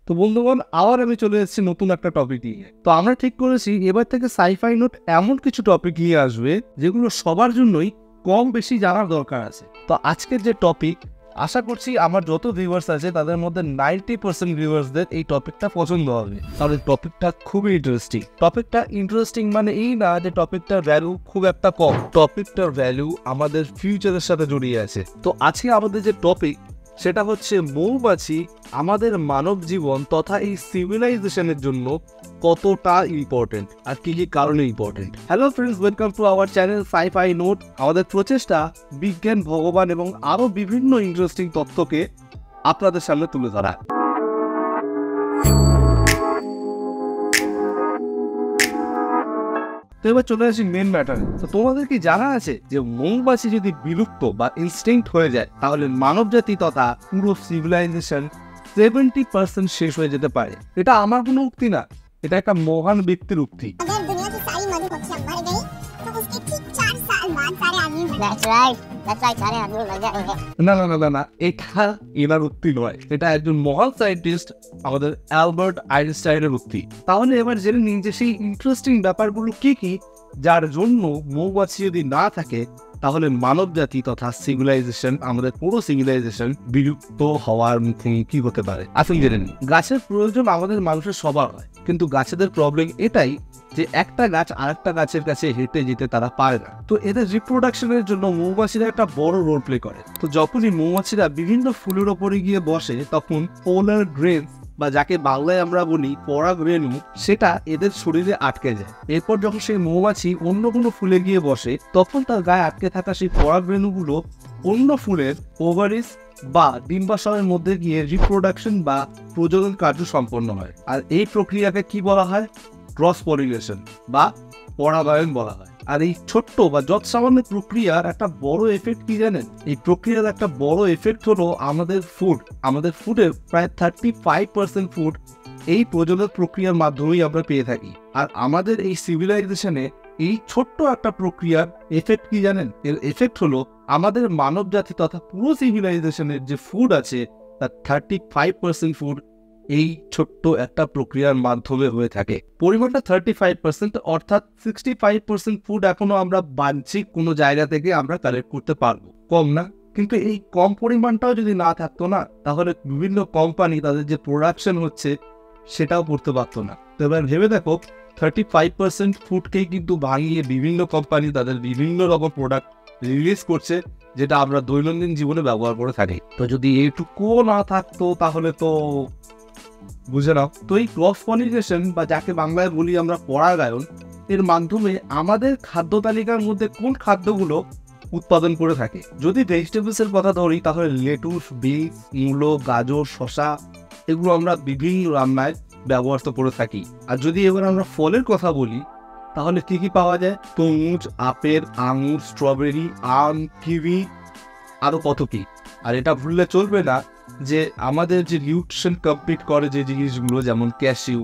তো বন্ধুগণ, আবার আমি চলে এসেছি নতুন একটা টপিক নিয়ে। তো আমরা ঠিক করেছি এবার থেকে সাইফাই নোট এমন কিছু টপিক নিয়ে আসবে যেগুলো সবার জন্যই কম বেশি জানার দরকার আছে। তো আজকের যে টপিক, আশা করছি আমার যত ভিউয়ার্স আছে তাদের মধ্যে 90% ভিউয়ার্সদের এই টপিকটা পছন্দ হবে, কারণ টপিকটা খুবই ইন্টারেস্টিং। টপিকটা ইন্টারেস্টিং মানে এই না যে টপিকটার ভ্যালু খুব একটা কম, টপিকটার ভ্যালু আমাদের ফিউচারের সাথে জড়িয়ে আছে। তো আজকে আমাদের যে টপিক সেটা হচ্ছে মৌমাছি আমাদের মানব জীবন তথা এই সিভিলাইজেশনের জন্য কতটা ইম্পর্টেন্ট আর কি কি কারণে important. Hello friends, welcome to our channel sci fi note. আমাদের প্রচেষ্টা বিজ্ঞান, ভগবান এবং আরো বিভিন্ন ইন্টারেস্টিং তথ্যকে আপনাদের সামনে তুলে ধরা। তো এবার চলে আসি মেন ম্যাটারে। তো তোমাদের কি জানা আছে যে মৌমাছি যদি বিলুপ্ত বা এক্সটিংক্ট হয়ে যায় তাহলে মানব জাতি তথা পুরো সিভিলাইজেশন 70% শেষ হয়ে যেতে পারে। এটা আমার কোনো উক্তি না, এটা একটা মহান ব্যক্তির উক্তি। না না না না, এটা এনার উক্তি নয়, এটা একজন মহান সায়েন্টিস্ট আমাদের অ্যালবার্ট আইনস্টাইনের উক্তি। তাহলে এবার জেনে নিন যে সেই ইন্টারেস্টিং ব্যাপারগুলো কি কি যার জন্য মৌমাছি যদি না থাকে তাহলে মানব জাতি তথা সিভিলাইজেশন, আমাদের পুরো সিভিলাইজেশন বিলুপ্ত হওয়ার মুখে কি হতে পারে। আসুন জেনে নিন। গাছের প্রয়োজন আমাদের মানুষের সবার হয়, কিন্তু গাছেদের প্রবলেম এটাই যে একটা গাছ আরেকটা গাছের কাছে হেঁটে যেতে তারা পারে না। তো এদের রিপ্রোডাকশনের জন্য মৌমাছিরা একটা বড় রোল প্লে করে। তো যখনই মৌমাছিরা বিভিন্ন ফুলের ওপরে গিয়ে বসে তখন পোলার গ্রেনস বা যাকে বাংলায় আমরা বলি পরাগরেণু, সেটা এদের শরীরে আটকে যায়। এরপর যখন সেই মৌমাছি অন্য কোনো ফুলে গিয়ে বসে তখন তার গায়ে আটকে থাকা সেই পরাগরেণুগুলো অন্য ফুলের ওভারিস বা ডিম্বাশয়ের মধ্যে গিয়ে রিপ্রোডাকশন বা প্রজনন কার্য সম্পন্ন হয়। আর এই প্রক্রিয়াকে কি বলা হয়? ক্রস পলিনেশন বা পরাগায়ন বলা হয়। আর এই ছোট্ট বা যত সামান্য প্রক্রিয়ার একটা বড় এফেক্ট কি জানেন? এই প্রক্রিয়ার একটা বড় এফেক্ট হলো আমাদের ফুডের প্রায় 35% ফুড এই প্রজনন প্রক্রিয়ার মাধ্যমেই আমরা পেয়ে থাকি। আর আমাদের এই সিভিলাইজেশনে এই ছোট্ট একটা প্রক্রিয়ার এফেক্ট কি জানেন? এর এফেক্ট হলো আমাদের মানব জাতি তথা পুরো সিভিলাইজেশনের যে ফুড আছে তার 35% ফুড এই ছোট্ট একটা প্রক্রিয়ার মাধ্যমে হয়ে থাকে। পরিমাণটা 35%, অর্থাৎ 65% ফুড এখনো আমরা বাহ্যিক কোনো জায়গা থেকে আমরা কালেক্ট করতে পারবো। কম না? কিন্তু এই কম পরিমাণটাও যদি না থাকতো না তাহলে বিভিন্ন কোম্পানি তাদের যে প্রোডাকশন হচ্ছে সেটাও করতে পারতো না। তো এবার ভেবে দেখো, 35% ফুডকেই কিন্তু ভাঙিয়ে বিভিন্ন কোম্পানি তাদের বিভিন্ন রকম প্রোডাক্ট রিলিজ করছে যেটা আমরা দৈনন্দিন জীবনে ব্যবহার করে থাকি। তো যদি এইটুকুও না থাকতো তাহলে তো বুঝে নাও। তো এই ক্রস পলিনেশন বা যাকে বাংলায় বলি আমরা পরাগায়ন, এর মাধ্যমে আমাদের খাদ্য তালিকার মধ্যে কোন খাদ্যগুলো উৎপাদন করে থাকে। যদি ভেজিটেবলস এর কথা ধরি তাহলে লেটুস, বিনস, মূলো, গাজর, শসা এগুলো আমরা বিভিন্ন রান্নায় ব্যবহার করে থাকি। আর যদি এবার আমরা ফলের কথা বলি তাহলে কি কি পাওয়া যায়? তরমুজ, আপেল, আঙুর, স্ট্রবেরি, আম, কিউই, আরো কত কি। আর এটা ভুললে চলবে না যে আমাদের যে নিউট্রিশন কমপ্লিট করে যে জিনিসগুলো যেমন ক্যাশিউ,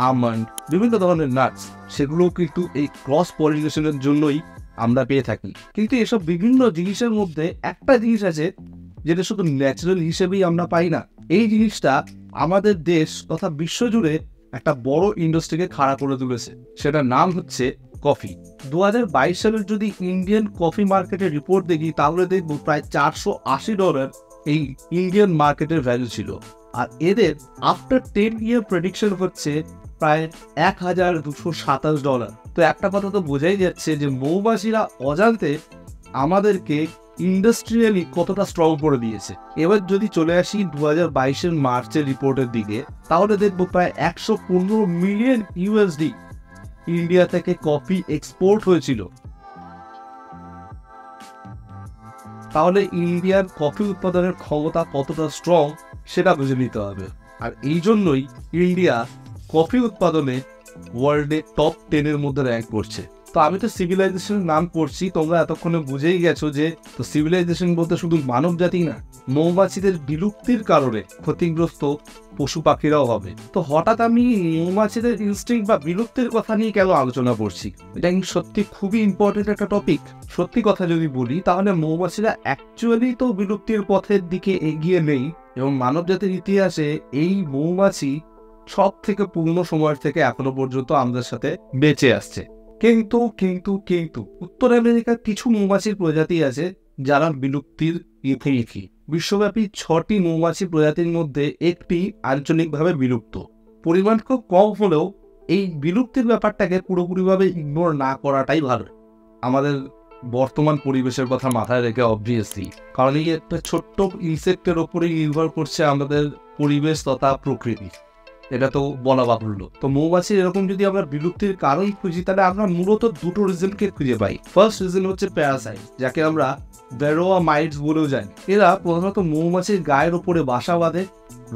আমন্ড, বিভিন্ন ধরনের নাটস, সেগুলো কিন্তু এই ক্রস পলিনেশনের জন্যই আমরা পেয়ে থাকি। কিন্তু এসব বিভিন্ন জিনিসের মধ্যে একটা জিনিস আছে যেটা শুধু ন্যাচারাল হিসেবেই আমরা পাই না। এই জিনিসটা আমাদের দেশ তথা বিশ্বজুড়ে একটা বড় ইন্ডাস্ট্রিকে খাড়া করে তুলেছে। সেটার নাম হচ্ছে কফি। 2022 সালের যদি ইন্ডিয়ান কফি মার্কেটের রিপোর্ট দেখি তাহলে দেখবো প্রায় $480 এই ইন্ডিয়ান মার্কেটের ভ্যালু ছিল। আর এদের আফটার 10 ইয়ার প্রেডিকশন হচ্ছে প্রায় $1227। তো একটা কথা তো বোঝাই যাচ্ছে যে মৌমাছিরা অজান্তে আমাদেরকে ইন্ডাস্ট্রিয়ালি কতটা স্ট্রং করে দিয়েছে। এবার যদি চলে আসি 2022 মার্চের রিপোর্টের দিকে তাহলে দেখবো প্রায় 115 মিলিয়ন ইউএসডি ইন্ডিয়া থেকে কফি এক্সপোর্ট হয়েছিল। তাহলে ইন্ডিয়ার কফি উৎপাদনের ক্ষমতা কতটা স্ট্রং সেটা বুঝে নিতে হবে। আর এই জন্যই ইন্ডিয়া কফি উৎপাদনে ওয়ার্ল্ডে টপ 10 এর মধ্যে র্যাঙ্ক করছে। তো আমি তো সিভিলাইজেশনের নাম করছি, তোমরা এতক্ষণে বুঝেই গেছো যে তো সিভিলাইজেশন বলতে শুধু মানব জাতি না, মৌমাছিদের বিলুপ্তির কারণে ক্ষতিগ্রস্ত পশু পাখিরাও হবে। তো হঠাৎ আমি মৌমাছিদের ইনস্টিংক্ট বা বিলুপ্তির কথা নিয়ে কেন আলোচনা করছি? এটা সত্যি খুবই ইম্পর্টেন্ট একটা টপিক। সত্যি কথা যদি বলি তাহলে মৌমাছিরা অ্যাকচুয়ালি তো বিলুপ্তির পথের দিকে এগিয়ে নেই, এবং মানব জাতির ইতিহাসে এই মৌমাছি সব থেকে পুরনো সময়ের থেকে এখনো পর্যন্ত আমাদের সাথে বেঁচে আসছে। কিন্তু কিন্তু কিন্তু উত্তর আমেরিকার কিছু মৌমাছির প্রজাতি আছে যারা বিলুপ্তির মুখোমুখি। বিশ্বব্যাপী 6টি মৌমাছি প্রজাতির মধ্যে একটি আঞ্চলিকভাবে বিলুপ্ত। পরিমাণ খুব কম হলেও এই বিলুপ্তির ব্যাপারটাকে পুরোপুরিভাবে ইগনোর না করাটাই ভালো আমাদের বর্তমান পরিবেশের কথা মাথায় রেখে, অবভিয়াসলি। কারণ এই একটা ছোট্ট ইনসেক্টের ওপরেই নির্ভর করছে আমাদের পরিবেশ তথা প্রকৃতি, এটা তো বলা বাহুল্য। তো মৌমাছির এরকম যদি আমরা বিলুপ্তির কারণ খুঁজি তাহলে আমরা মূলত দুটো রিজনকে খুঁজে পাই। ফার্স্ট রিজন হচ্ছে প্যারাসাইট, যাকে আমরা ভেরোয়া মাইটস বলেও জানি। এরা প্রধানত মৌমাছির গায়ের ওপরে বাসা বাঁধে,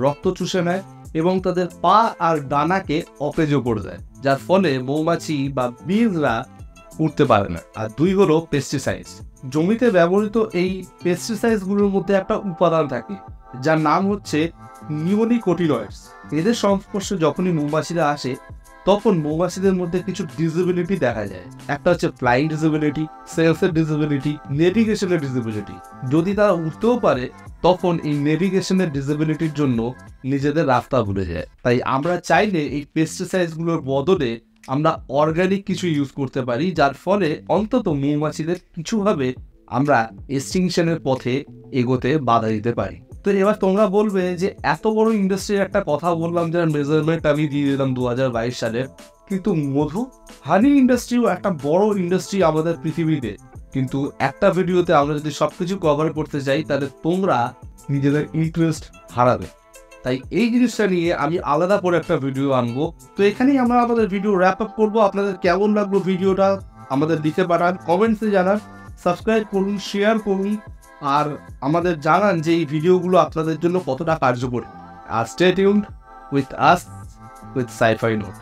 রক্ত চুষে নেয় এবং তাদের পা আর ডানাকে অকেজো করে দেয়, যার ফলে মৌমাছি বা বীজরা উঠতে পারে না। আর 2 হলো পেস্টিসাইডস। জমিতে ব্যবহৃত এই পেস্টিসাইডসগুলোর মধ্যে একটা উপাদান থাকে যার নাম হচ্ছে নিওনিকোটিনয়েডস। এদের সংস্পর্শে যখনই মৌমাছিরা আসে তখন মৌমাছিদের মধ্যে কিছু ডিসেবিলিটি দেখা যায়। একটা হচ্ছে ফ্লাইং ডিসেবিলিটি, সেলসের ডিসেবিলিটি, নেভিগেশনের ডিসেবিলিটি। যদি তারা উঠতেও পারে তখন এই নেভিগেশনের ডিসেবিলিটির জন্য নিজেদের রাস্তা ভুলে যায়। তাই আমরা চাইলে এই পেস্টিসাইডসগুলোর বদলে আমরা অর্গানিক কিছু ইউজ করতে পারি, যার ফলে অন্তত মৌমাছিদের কিছুভাবে আমরা এক্সটিংশনের পথে এগোতে বাধা দিতে পারি। তো এবার তোমরা বলবে যে এত বড় ইন্ডাস্ট্রির একটা কথা বললাম যার মেজারমেন্ট আমি দিয়ে দিলাম 2022 সালে, কিন্তু হানি ইন্ডাস্ট্রিও একটা বড় ইন্ডাস্ট্রি আমাদের পৃথিবীতে। কিন্তু একটা ভিডিওতে আমরা যদি সবকিছু কভার করতে চাই তাহলে তোমরা নিজেদের ইন্টারেস্ট হারাবে। তাই এই জিনিসটা নিয়ে আমি আলাদা করে একটা ভিডিও আনবো। তো এখানেই আমরা আমাদের ভিডিও র্যাপ আপ করবো। আপনাদের কেমন লাগলো ভিডিওটা আমাদের লিখে পাঠান, কমেন্টসে জানান, সাবস্ক্রাইব করুন, শেয়ার করুন, আর আমাদের জানান যে এই ভিডিওগুলো আপনাদের জন্য কতটা কার্যকরী। আর stay tuned with us with sci-fi note.